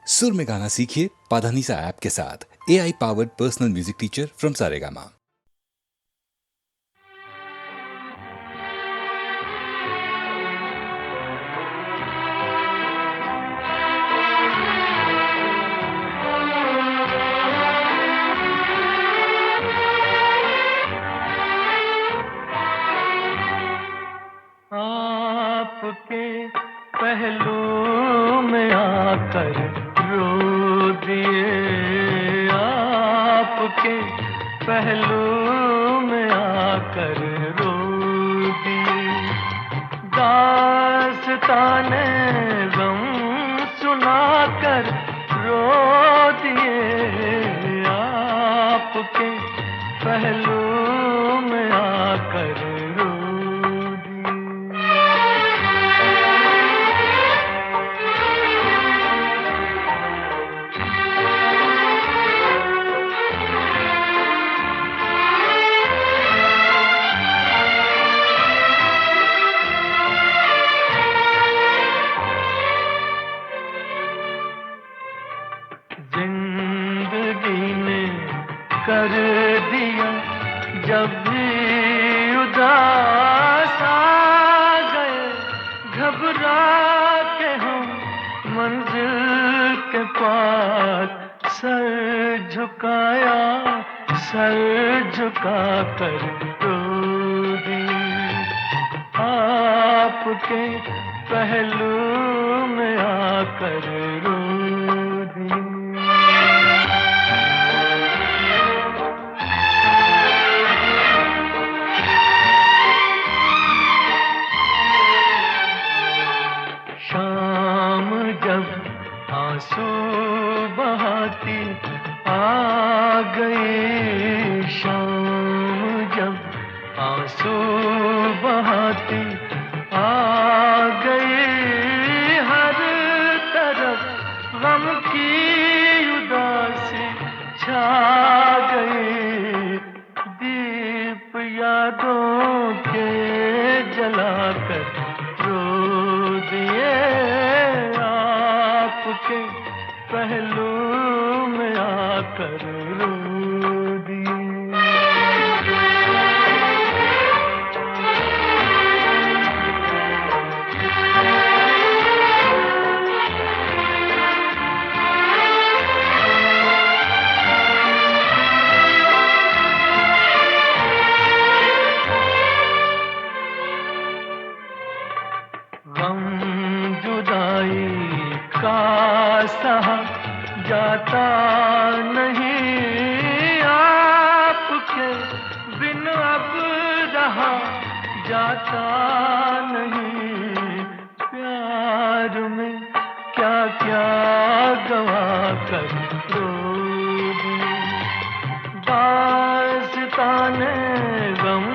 सुर में गाना सीखिए पाधानीसा ऐप के साथ। AI powered personal music teacher from Saregama. आपके पहलू में आकर रो दिए, आपके पहलू में आकर रो दिए। दास्ताने गम सुनाकर रो दिए, आपके पहलू में आकर रो कर दिया। जब भी उदास आ गए, घबरा के हम मंजिल के पास सर झुकाया, सर झुका कर रो दी। आपके पहलू में आकर रो दी। शाम जब आंसू बहाती आ गई, शाम जब आंसू बहाती आ गई, हर तरफ गम की उदासी छा गई। दीप यादों के जलाकर रो दिए, आपके पहलू में आकर रो दिए। सहा जाता नहीं, आपके बिन अब रहा जाता नहीं। प्यार में क्या क्या गवा कर रो दी। दास्ताने गम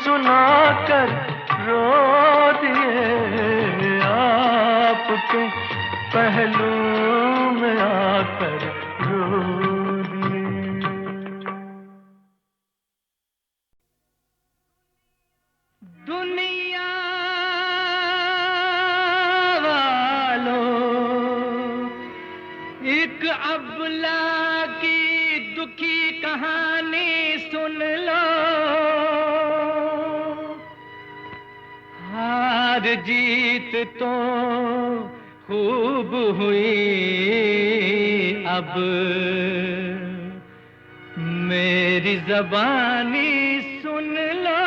सुनाकर रो दिए, आपके पहलू में आकर रो दिए। दुनिया वालों, एक अबला की दुखी कहानी सुन लो। हार जीत तो खूब हुई, अब मेरी ज़बानी सुन लो।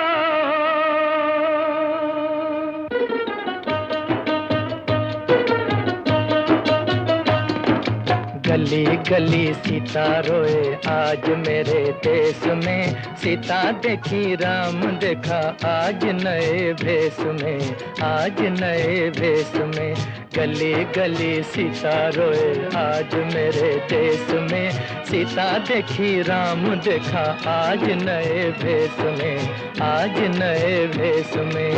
गली गली सीता रोए आज मेरे देश में, सीता देखी राम देखा आज नए भेष में, आज नए भेष में। गली गली सीता रोए आज मेरे देश में, सीता देखी राम देखा आज नए भेष में, आज नए भेष में।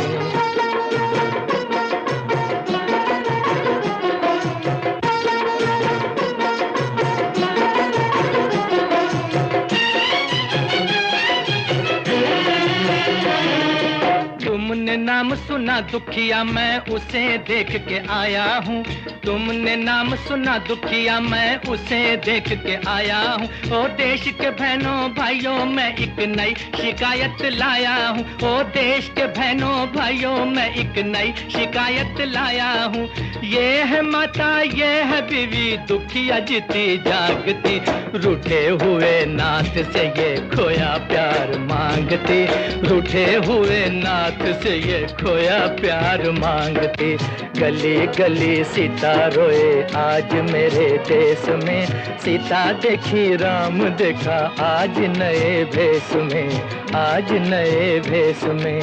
नाम सुना दुखिया मैं उसे देख के आया हूँ, तुमने नाम सुना दुखिया, मैं उसे देख के आया हूँ। ओ देश के बहनों भाइयों, मैं एक नई शिकायत लाया हूँ। ओ देश के बहनों भाइयों, मैं एक नई शिकायत लाया हूँ। ये है माता, ये है बीवी, दुखिया जीती जागती, रूठे हुए नाथ से ये खोया प्यार मांगती, रूठे हुए नाथ से ये खोया प्यार मांगती। गली गली सीता रोए आज मेरे देश में, सीता देखी राम देखा आज नए भेष में, आज नए भेष में।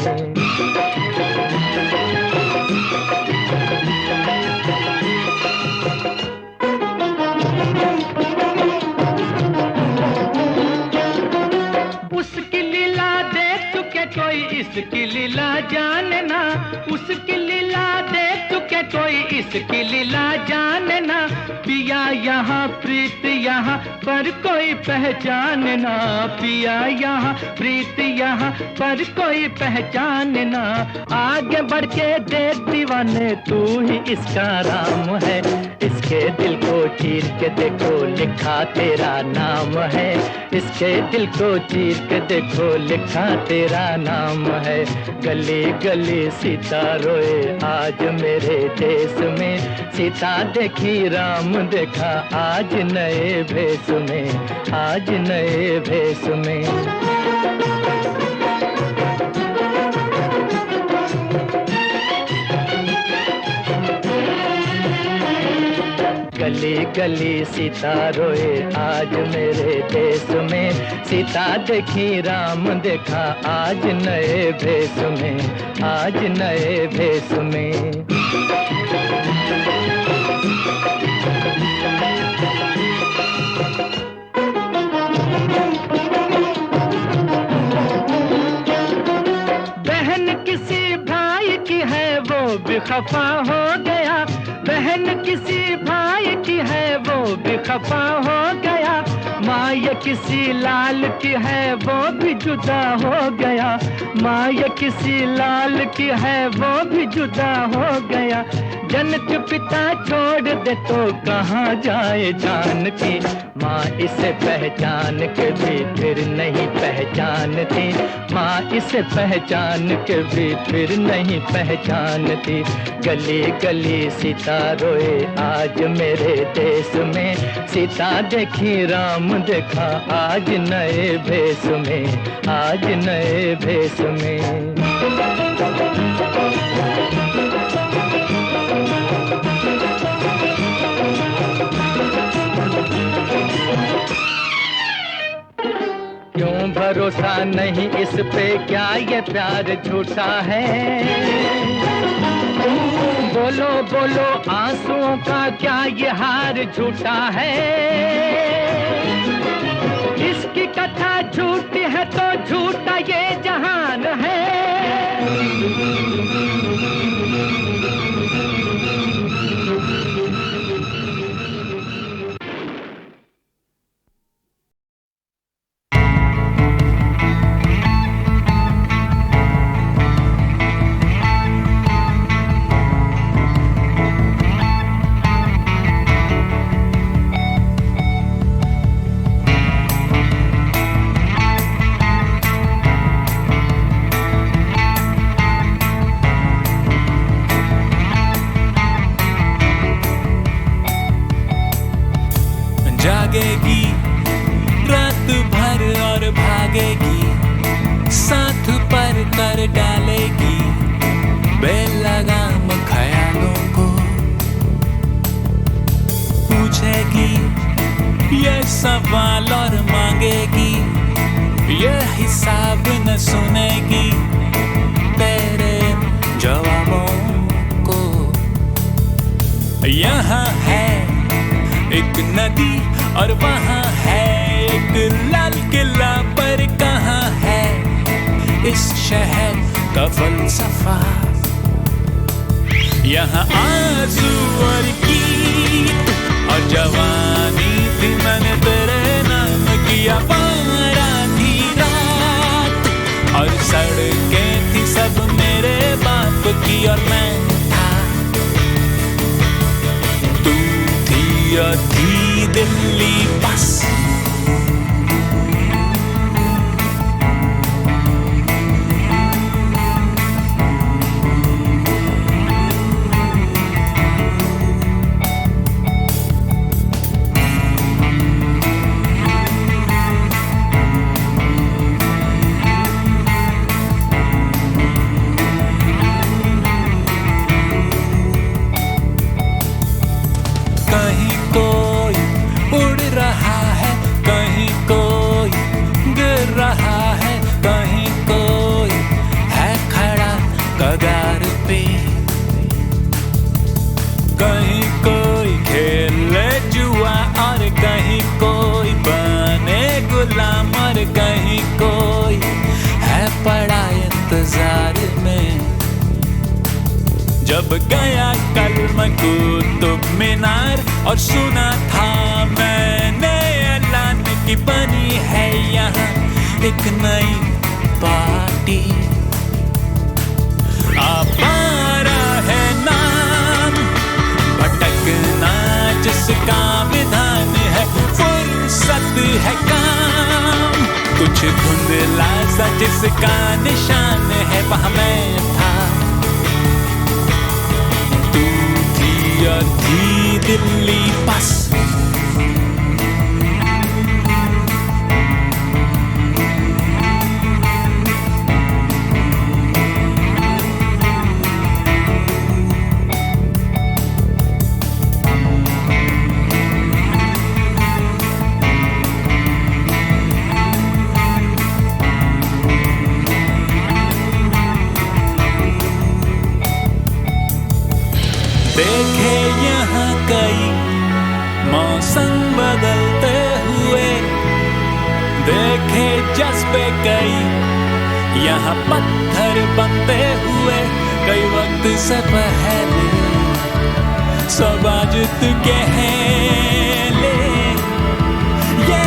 उसकी लीला देख चुके कोई इसकी लीला जानना, उसकी लीला देख चुके कोई इसकी लीला जानना। पिया यहाँ प्रीत यहाँ पर कोई पहचानना, पिया यहाँ प्रीत यहाँ पर कोई पहचानना। आगे बढ़ के देख दीवाने, तू ही इसका राम है, इसके दिल को चीर के देखो लिखा तेरा नाम है, इसके दिल को चीर के देखो लिखा तेरा नाम है। गली गली सीता रोए आज मेरे देश में, सीता देखी राम देखा आज नए भेष में, आज नए भेष में। गली गली सीता रोए आज मेरे देश में, सीता देखी राम देखा आज नए भेष में, आज नए भेष में। बहन किसी भाई की है वो भी खफा हो गया, बहन किसी भाई की है वो भी खफा हो गया। माँ ये किसी लाल की है वो भी जुदा हो गया, माँ ये किसी लाल की है वो भी जुदा हो गया। जनक पिता छोड़ दे तो कहाँ जाए जानकी, माँ इसे पहचान के भी फिर नहीं पहचानती, माँ इसे पहचान के भी फिर नहीं पहचानती। गली गली सीता रोए आज मेरे देश में, सीता देखी राम देखा आज नए भेष में, आज नए भेष में। क्यों भरोसा नहीं इस पे, क्या ये प्यार झूठा है? बोलो बोलो आंसुओं का क्या ये हार झूठा है? इसकी कथा झूठी है तो झूठा ये जहान है। जागेगी रात भर और भागेगी, साथ पर कर डालेगी बेलगाम ख्यालों को। पूछेगी ये सवाल और मांगेगी, ये हिसाब न सुनेगी तेरे जवाबों को। यहाँ है एक नदी और वहाँ है एक लाल किला, पर कहाँ है इस शहर का फलसफा? यहाँ आंसू और गीत और जवानी थी, मैंने तेरे नाम किया पारा थी रात, और सड़कें थी सब मेरे बाप की और मैं था। और थी दिल्ली बस। कहीं कोई उड़ रहा है, कहीं कोई गिर रहा है, कहीं कोई है खड़ा कगार पे, कहीं कोई खेले जुआ और कहीं कोई बने गुलाम और कहीं कोई है पड़ा इंतजार में। जब गया कल मैं कुतुब मीनार और सुना था मैंने ऐलान की बनी है यहाँ एक नई पार्टी। आवारा है नाम, भटकना जिसका विधान है, फुर्सत है काम, कुछ धुंधला सा जिसका निशान है, वहाँ मैं था। और थी दिल्ली बस। देखे यहाँ कई मौसम बदलते हुए, देखे जज्बे कई यहाँ पत्थर बनते हुए, कई वक्त से पहले सब आज तुके हैं ले। ये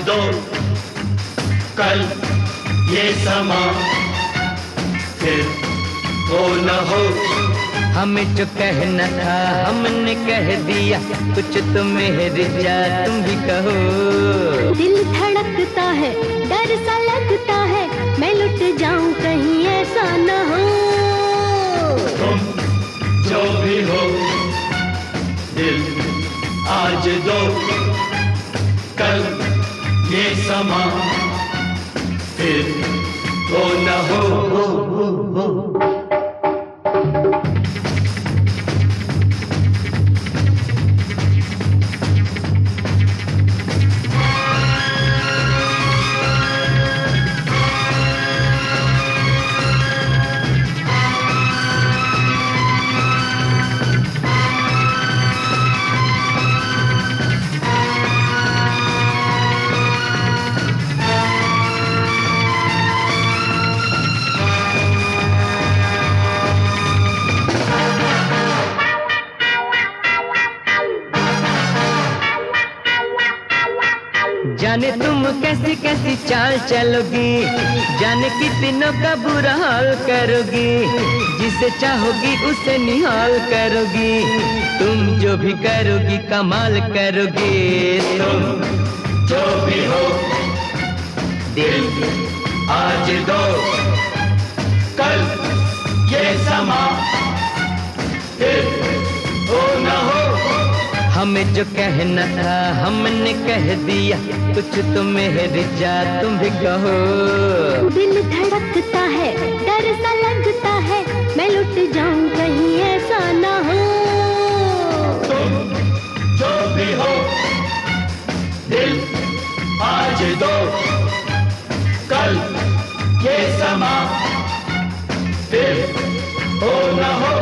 दो कल ये समा फिर वो न हो। हमें जो कहना था हमने कह दिया, कुछ तो मेरी जा तुम भी कहो। दिल धड़कता है, डर सा लगता है, मैं लुट जाऊं कहीं ऐसा न हो। तुम जो भी हो दिल आज दो कल ये समा फिर वो न हो। जाने तुम कैसी कैसी चाल चलोगी, जाने कितनों का बुरा हाल करोगी, जिसे चाहोगी उसे निहाल करोगी, तुम जो भी करोगी कमाल करोगी। तुम जो भी हो दिल आज दो कल ये समा फिर वो न हो। हमें जो कहना था हमने कह दिया, कुछ तो मेरी जा तुम भी कहो। दिल धड़कता है, डर सा लगता है, मैं लुट जाऊं कहीं ऐसा न हो। तुम जो भी हो दिल आज दो कल ये समा फिर हो न हो।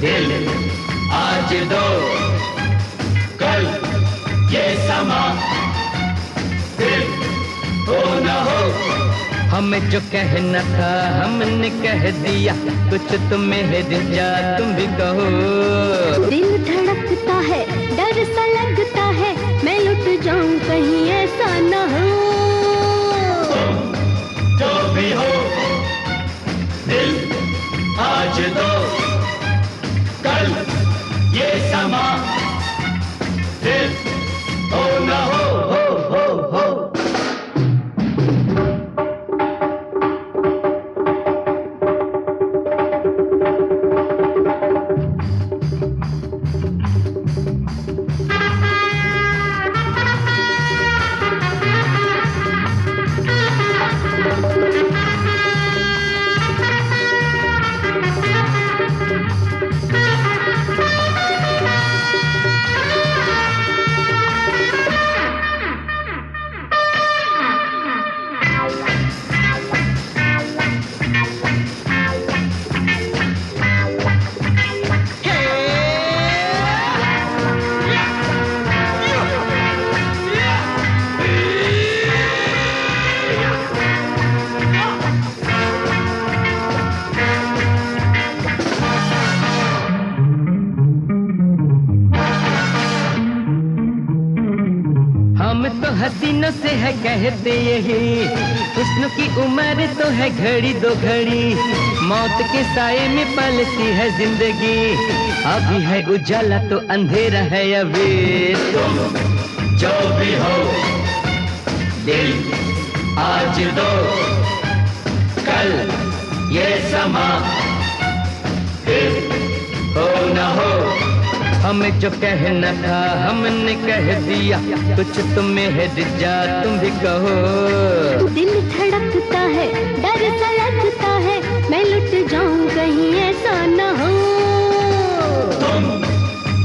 दिल आज दो कल ये समा फिर हो न हो। हमें जो कहना था हमने कह दिया, कुछ तो मेरी जा तुम भी कहो। दिल धड़कता है, डर सा लगता है, मैं लुट जाऊं कहीं ऐसा न हो। तुम जो भी हो दिल आज दो कल ये समा फिर हो न हो। हम तो हसीनों से है कहते यही, हुस्न की उम्र तो है घड़ी दो घड़ी, मौत की साए में पलती है जिंदगी, अभी है उजाला तो अंधेरा है अभी। तुम जो भी हो दिल आज दो, कल ये समा फिर हो न हो। हमें जो कहना था हमने कह दिया, कुछ तुम्हें है जा तुम भी कहो। दिल धड़कता है, डर सा लगता है, मैं लुट जाऊं कहीं ऐसा न हो। तुम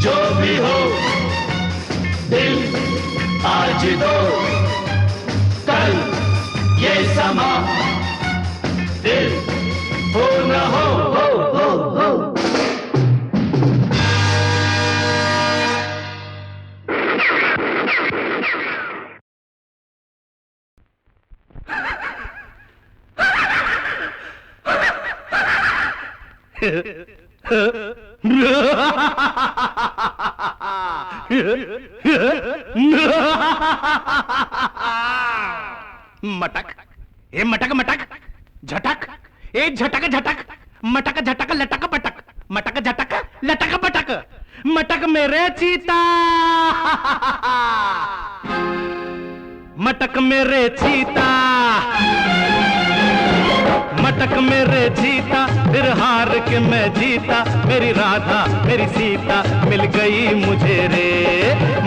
जो भी हो दिल आज दो, कल ये समा फिर हो न हो। मटक ए मटक मटक झटक ए झटक झटक मटक झटक लटक पटक मटक झटक लटक पटक मटक मेरे चीता मटक मेरे चीता मटक मेरे जीता फिर हार के मैं जीता मेरी राधा मेरी सीता मिल गई मुझे रे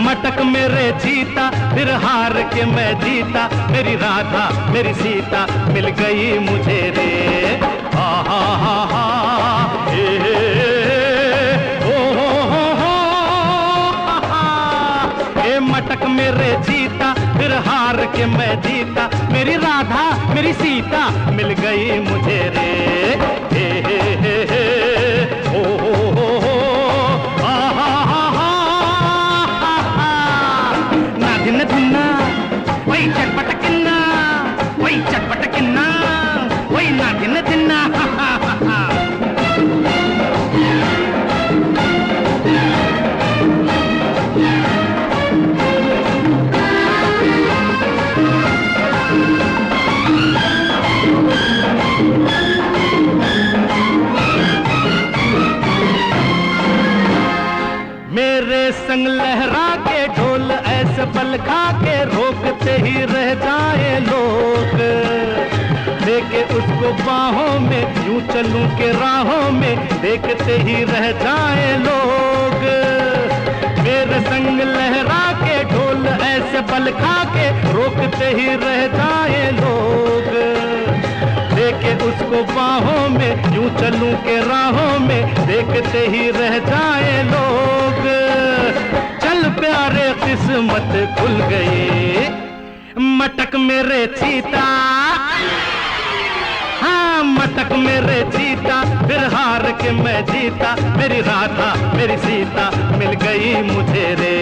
मटक मेरे जीता फिर हार के मैं जीता मेरी राधा मेरी सीता मिल गई मुझे रे हा हा हा हा मटक मेरे जीता फिर हार के मैं जीता मेरी राधा मेरी सीता मिल गई मुझे रे हे ओ आ हा हा ना दिन धुन्ना वही चटपट किन्ना वही चटपट किन्ना वही ना दिन दिन्ना संग लहरा के ढोल ऐसे पल खा के रोकते ही रह जाए लोग देखे उसको बाहों में यूं चलूं के राहों में देखते ही रह जाए लोग मेरे संग लहरा के ढोल ऐसे पल खा के रोकते ही रह जाए लोग देखे उसको बाहों में यूं चलूं के राहों में देखते ही रह जाए लोग चल प्यारे किस्मत खुल गई मटक मेरे चीता हाँ मटक मेरे चीता फिर हार के मैं जीता मेरी राधा मेरी सीता मिल गई मुझे रे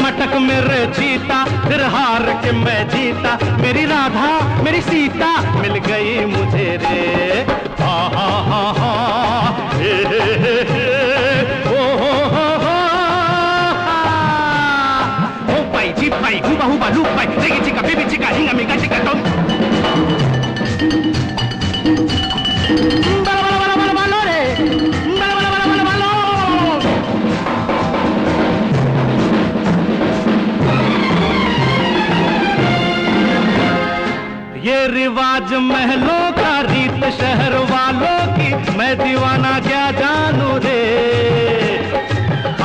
मटक मेरे चीता फिर हार के मैं जीता मेरी राधा मेरी सीता मिल गई मुझे रे हा हा हा हा हे Pai, huba huba loop pai, rigi chica, baby chica, hinga minga chica tom. Bala bala bala bala re, bala bala bala bala bala. ये रिवाज महलों का रीत शहर वालों की मैं दीवाना क्या जानू रे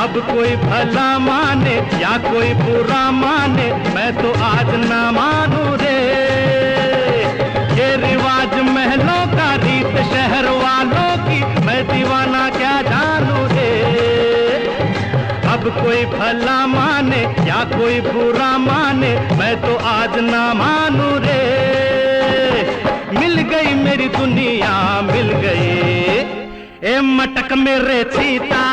अब कोई भला माने या कोई बुरा माने मैं तो आज ना मानू रे ये रिवाज महलों का रीत शहर वालों की मैं दीवाना क्या जानू रे अब कोई भला माने या कोई बुरा माने मैं तो आज ना मानू रे मिल गई मेरी दुनिया मिल गई ए मटक मेरे चीता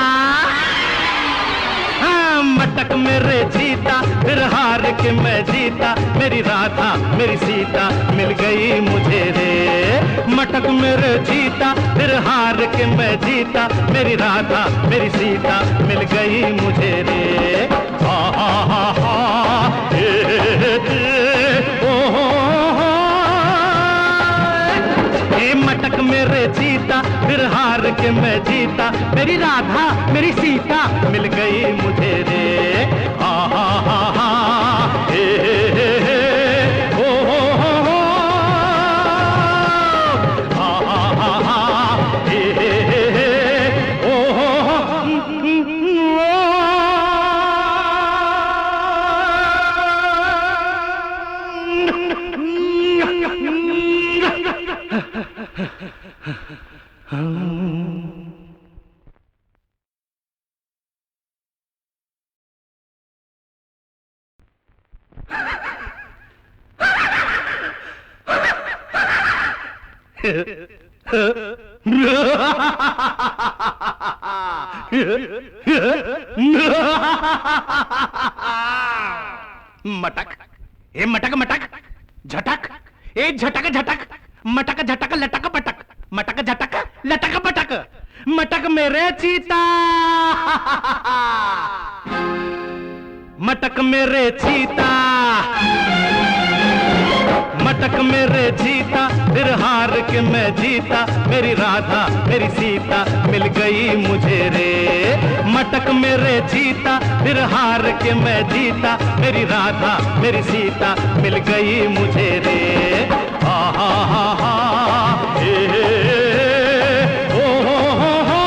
मटक मेरे जीता फिर हार के मैं जीता मेरी राधा मेरी सीता मिल गई मुझे रे मटक मेरे जीता फिर हार के मैं जीता मेरी राधा मेरी सीता मिल गई मुझे रे हा हा हा हा ओ मटक मेरे जीता के मैं जीता, मेरी राधा मेरी सीता मिल गई मुझे रे। हा हा हा हा हे हे हे ओ हो हो हा हा हा हा हे हे हे ओ हो मटक ए मटक मटक झटक ए झटक झटक मटक झटक लटक पटक मटक झटक लटक पटक मटक मेरे चीता मटक मेरे चीता मटक मेरे जीता, फिर हार के मैं जीता, मेरी राधा मेरी सीता मिल गई मुझे रे। मटक मेरे जीता, फिर हार के मैं जीता, मेरी राधा मेरी सीता मिल गई मुझे रे। हा हा हा हा हे हे ओ हो हा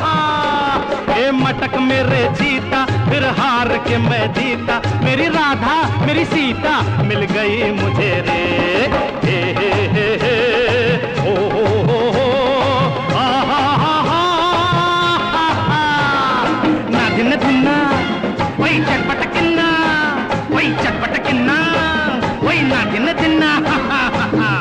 हा ए मटक मेरे जीता, फिर हार के मैं जीता, मेरी राधा मेरी सीता मिल गई मुझे रे। हे हे हे हे ओ हो हा हा हा हा ना दिन दिना वही चटपट किन्ना वही चटपट किन्ना वही ना दिन दिना हा हा हा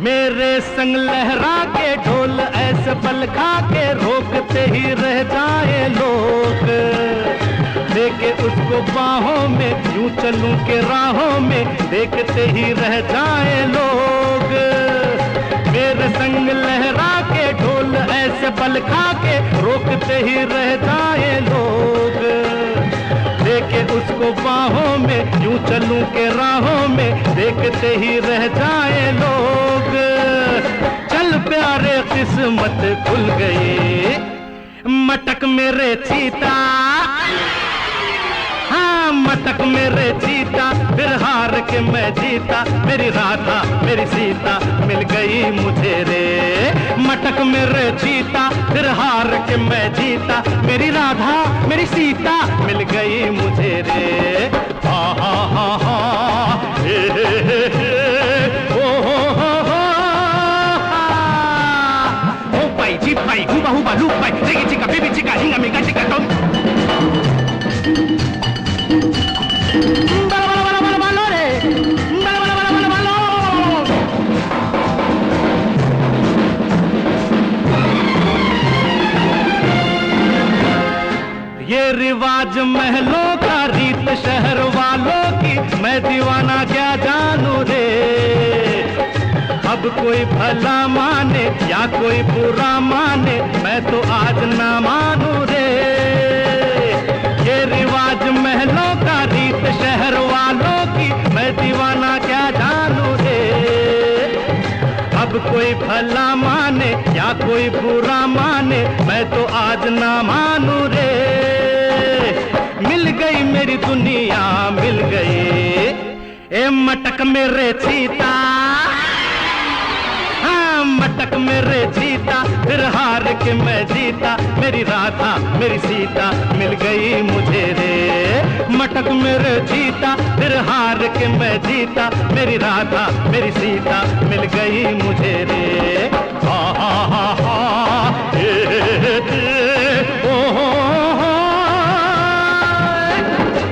मेरे संग लहरा के ढोल ऐसे पल खा के रोकते ही रह जाए लोग। लेके उसको बाहों में यूं चलूं के राहों में देखते ही रह जाए लोग। मेरे संग लहरा के ढोल ऐसे पल खा के रोकते ही रह जाए लोग। लेके उसको बाहों में यूं चलूं के राहों में देखते ही रह जाए लोग। चल प्यारे किस्मत खुल गई मटक मेरे चीता, हाँ मटक मेरे चीता, फिर हार के मैं जीता, मेरी राधा मेरी सीता मिल गई मुझे रे। मटक मेरे चीता, फिर हार के मैं जीता, मेरी राधा मेरी सीता मिल गई मुझे रे। हा हा हा हा हे हे हे ओ हो ओ पाई जी पाई हुबा हुबा लू पाई रेगी चिका बेबी चिका हिंगा मिगा चिका टोम बाला बाला बाला बाला रे बाला बाला बाला बाला ये रिवाज महलों का रीत शहर वालों की, मैं दीवाना क्या जानू रे। अब कोई भला माने या कोई बुरा माने, मैं तो आज ना मानू रे। ये रिवाज महलों का रीत शहर वालों की, मैं दीवाना क्या जानू रे। अब कोई भला माने या कोई बुरा माने, मैं तो आज ना मानू रे। मिल गई मेरी दुनिया मिल गई ए मटक मेरे चीता, हाँ मटक मेरे चीता, फिर हार के मैं जीता, मेरी राधा मेरी सीता मिल गई मुझे रे। मटक मेरे चीता, फिर हार के मैं जीता, मेरी राधा मेरी सीता मिल गई मुझे रे। हा हा हा हा हे हे हे ओ हो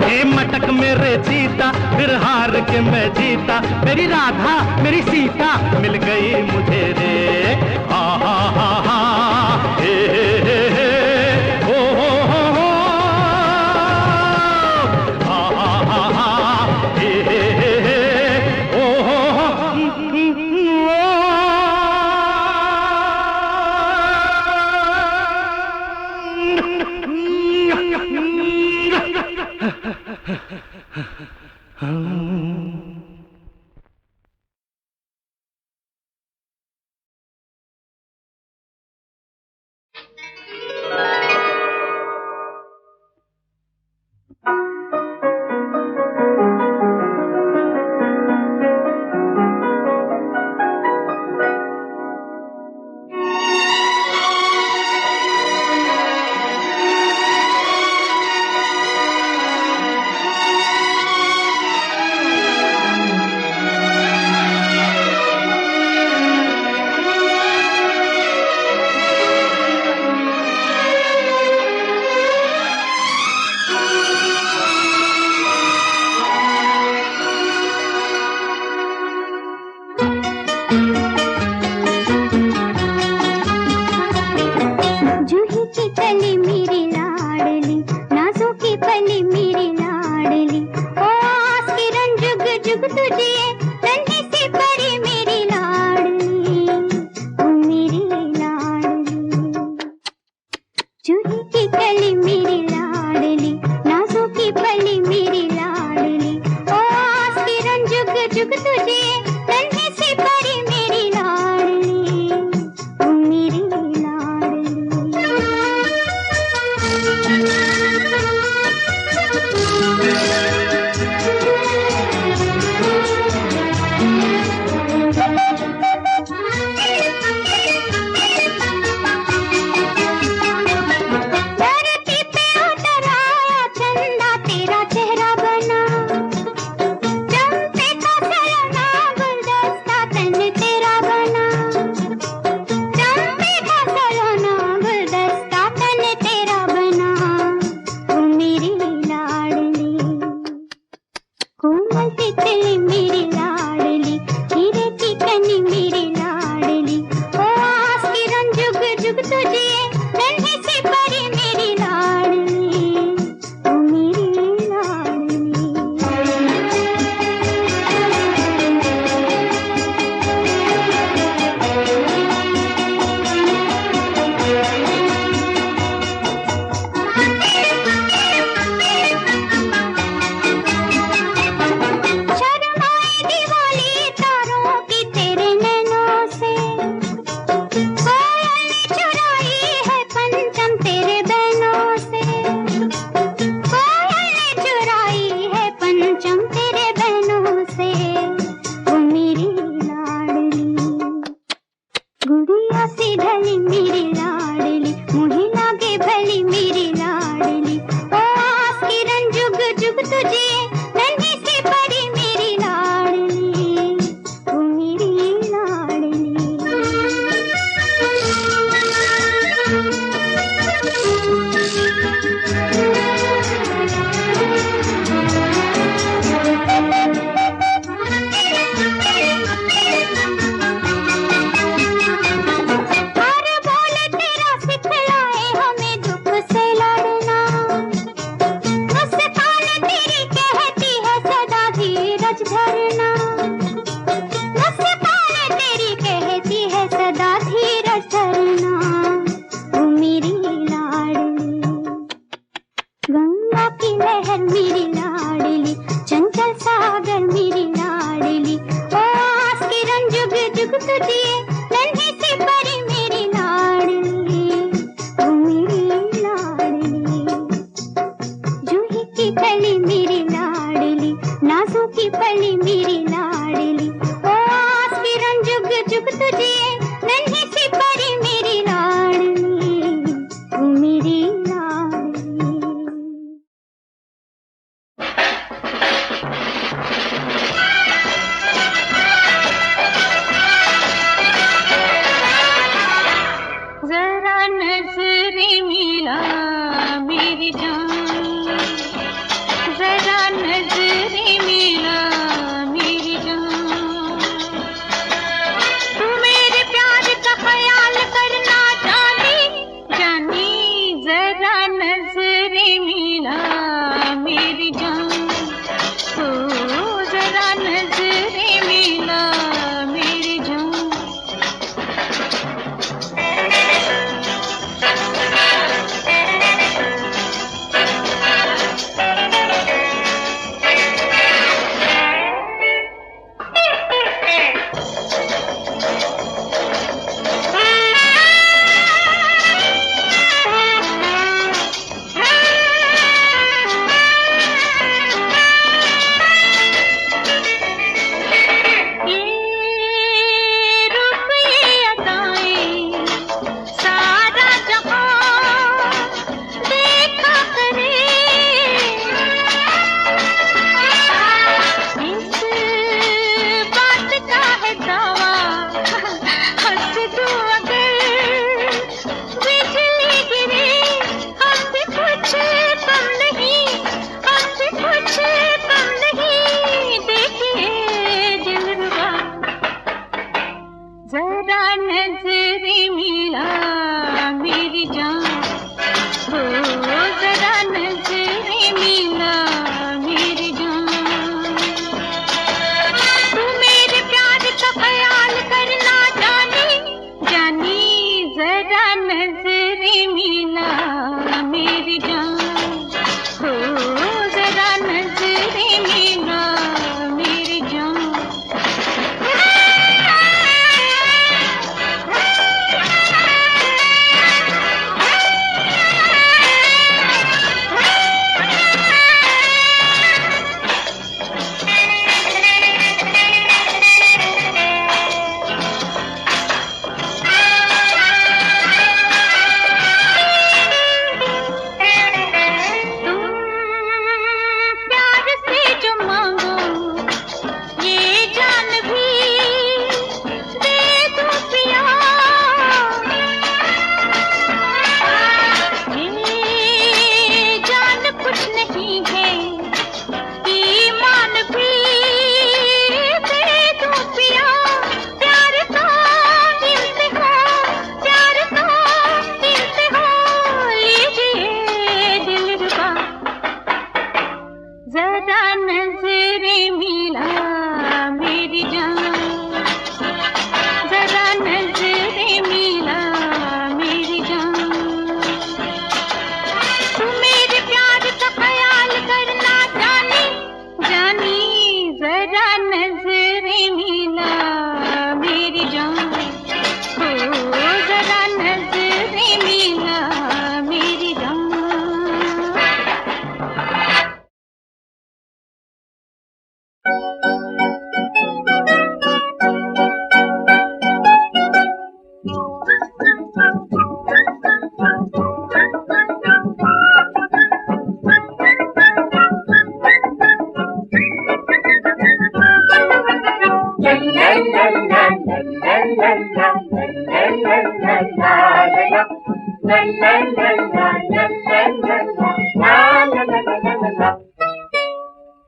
हे मटक मेरे चीता, फिर हार के मैं जीता, मेरी राधा मेरी सीता मिल गई मुझे रे। हा हा हा हा हे हे हे ओ हो हा हा हा हा हे हे हे ओ हो जुग तुझे नन्ही सी परी मेरी लाडली, ओ मेरी लाडली। शर्माए दिवाली तारों की तेरे नैनों से, कोयल ने चुराई है पंचम तेरे बहनों से, कोयल ने चुराई है पंचम तेरे बहनों से, वो मेरी लाडली। गुड़िया सी ढली मेरी लाडली, मुझे लागे भली मेरी लाडली। ओ आस किरण जुग जुग तुझे नन्ही सी परी मेरी लाडली, ओ मेरी लाडली। हर बोल तेरा सिखलाए हमें दुख से लड़ना, मुस्कान तेरी कहती है सदा धीरज धरना, मुस्कान तेरी कहती है सदा धीरज धरना, वो मेरी लाडली। गंगा की लहर मेरी लाडली, चंचल सागर मेरी लाडली। ओ आस किरण जुग जुग तुझे नन्ही सी परी मेरी लाडली, वो मेरी लाडली। जूही की कली मेरी लाडली, नाजू की पली मेरी लाडली। ओ आस किरण जुग जुग तुझे नन्ही सी परी मेरी लाडली, वो मेरी लाडली। जरा नजरे मिला मेरी जान, जरा नजरे मिला मेरी जान, तू मेरे प्यार का ख्याल करना जानी जानी, जरा नजरे मिला मेरी जान, तो जरा नजरे मिला मेरी जान।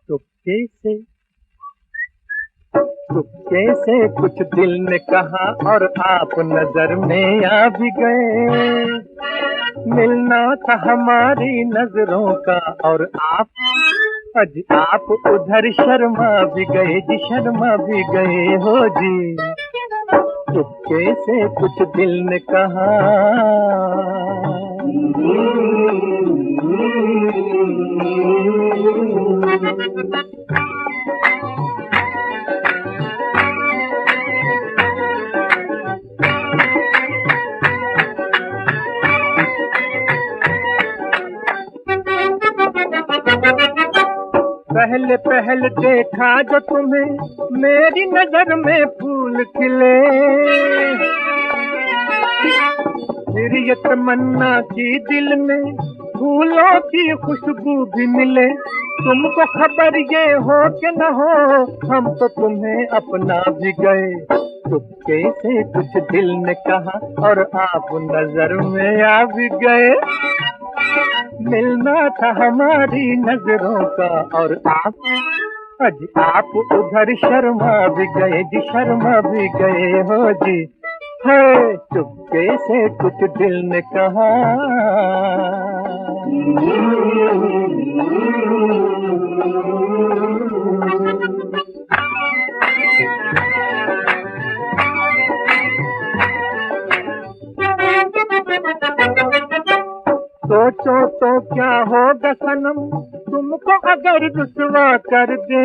चुपके से चुपके से कुछ दिल ने कहा और आप नजर में आ भी गए। मिलना था हमारी नजरों का और आप उधर शर्मा भी गए जी, शर्मा भी गए हो जी। चुपके से कुछ दिल ने कहा। पहले पहले देखा जो तुम्हें मेरी नजर में फूल खिले, फिर ये तमन्ना की दिल में फूलों की खुशबू भी मिले। तुमको खबर ये हो कि न हो, हम तो तुम्हें अपना भी गए। चुपके से कुछ दिल ने कहा और आप नजर में आ भी गए। मिलना था हमारी नजरों का और आप उधर शर्मा भी गए जी, शर्मा भी गए हो जी। है चुपके से कुछ दिल ने कहा। सोचो तो क्या होगा सनम तुमको अगर रुसवा कर दे।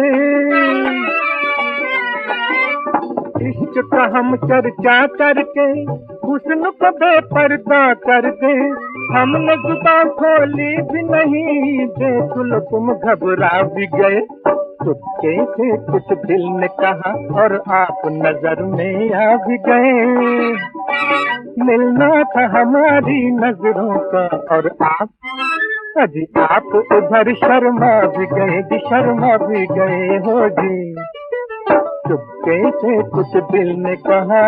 इश्क का हम चर्चा करके हुस्न को बेपर्दा कर दे। हमने जुबान खोली भी नहीं, देख लो तुम घबरा भी गए। चुपके से कुछ दिल ने कहा और आप नजर में आ भी गए। मिलना था हमारी नजरों का और आप उधर शर्मा भी गए जी, शर्मा भी गए हो जी। चुपके से कुछ दिल ने कहा।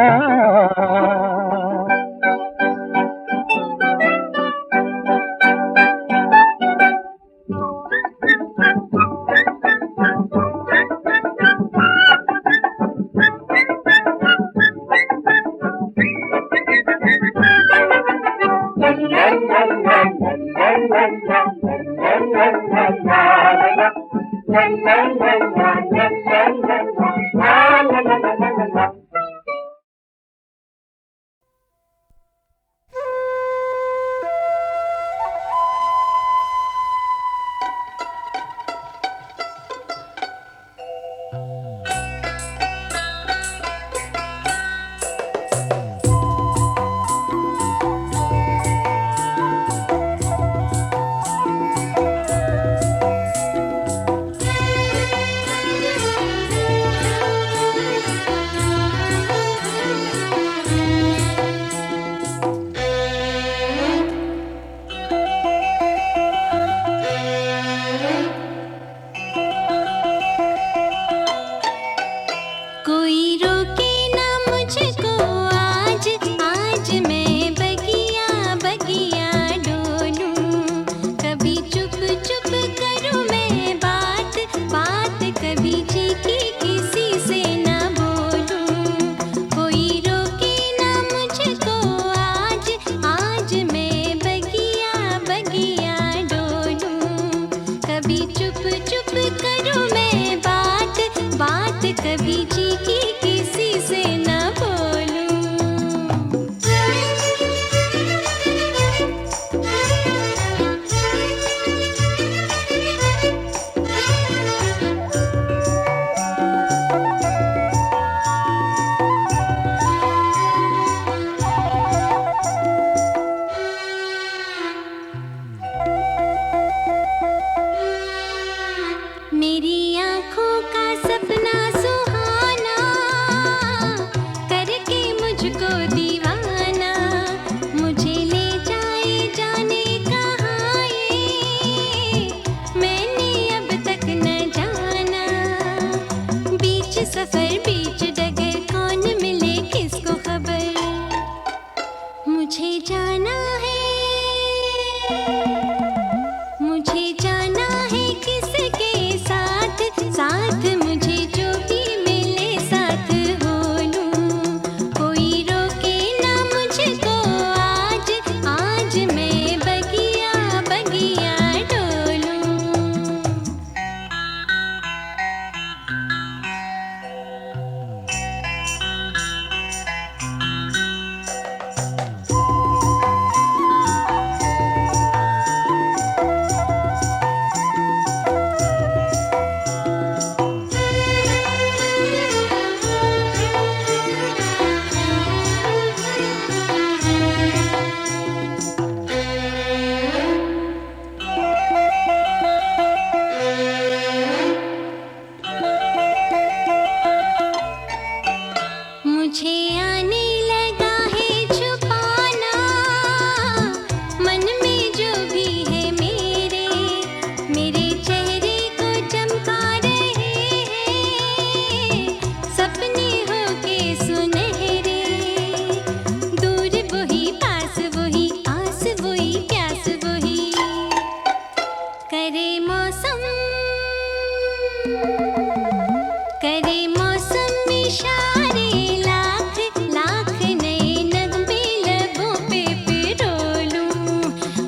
जाना है, मुझे जाना है किसके साथ, साथ मुझे जो भी मिले साथ हो लूं। कोई रोके ना मुझको आज, आज मैं बगिया बगिया डोलूं। मुझे आने लगा है छुपाना, मन में जो भी है मेरे, मेरे चेहरे को चमका रहे हैं सपने होके सुनहरे। दूर वही पास वही आस वही प्यास वही, करे मौसम इशारे लाख लाख नए नगमे लबों पे पिरोलूं।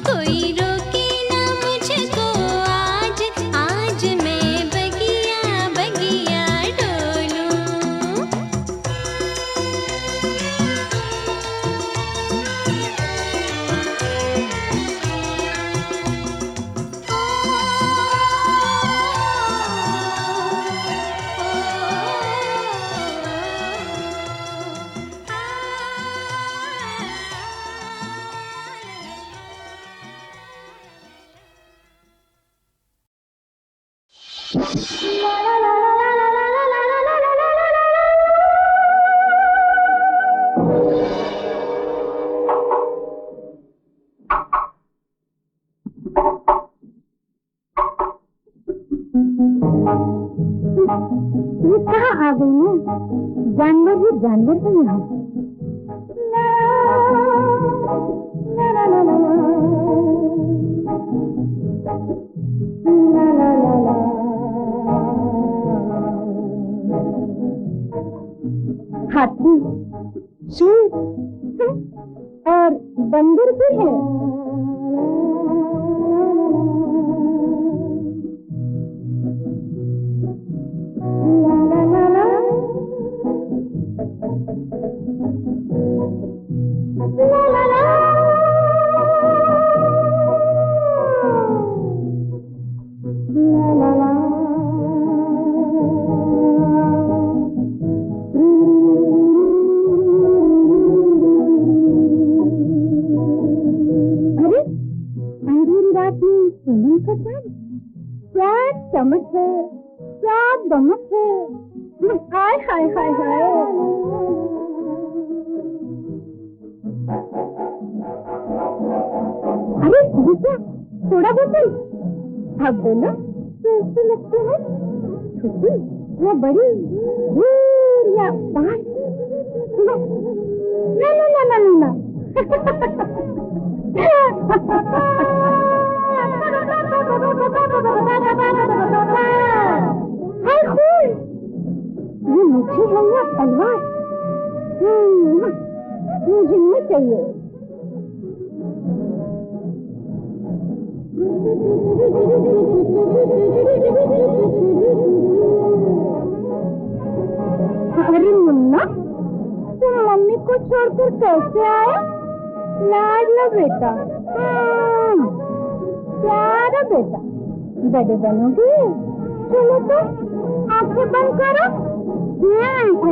कोई रोके ना मुझको आज, आज मैं बगिया बगिया डोलूं। ये कहाँ आ गई है? जानवर ही जानवर है यहाँ। हाथी, शेर और बंदर भी है। क्या चमक है, क्या दमक है। हाय हाय हाय हाय। अरे क्या थोड़ा बोतल, अब बोलो कैसे लगते हैं? छोटी या बड़ी, दूर या पास? ना ना ना ना ना ना। ये मुझे है या तलवार? मुझे नहीं चाहिए। अरे मुन्ना, तुम मम्मी को छोड़कर कैसे आए? लाडला बेटा, प्यारा बेटा, बड़े बनोगे। चलो तो आंखें बंद करो।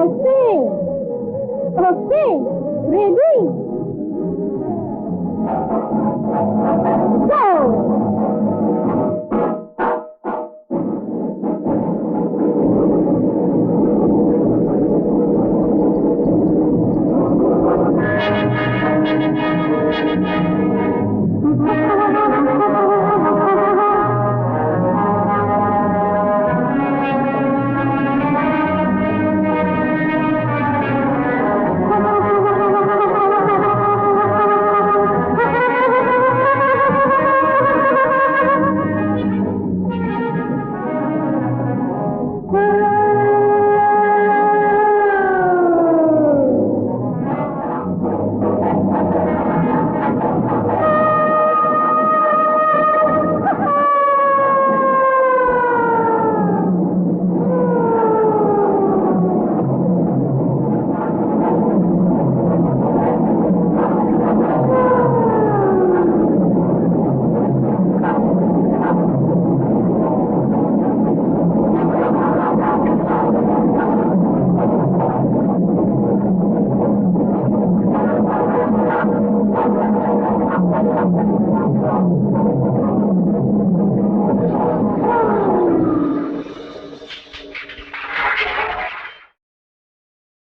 ऐसे। Okay, ready?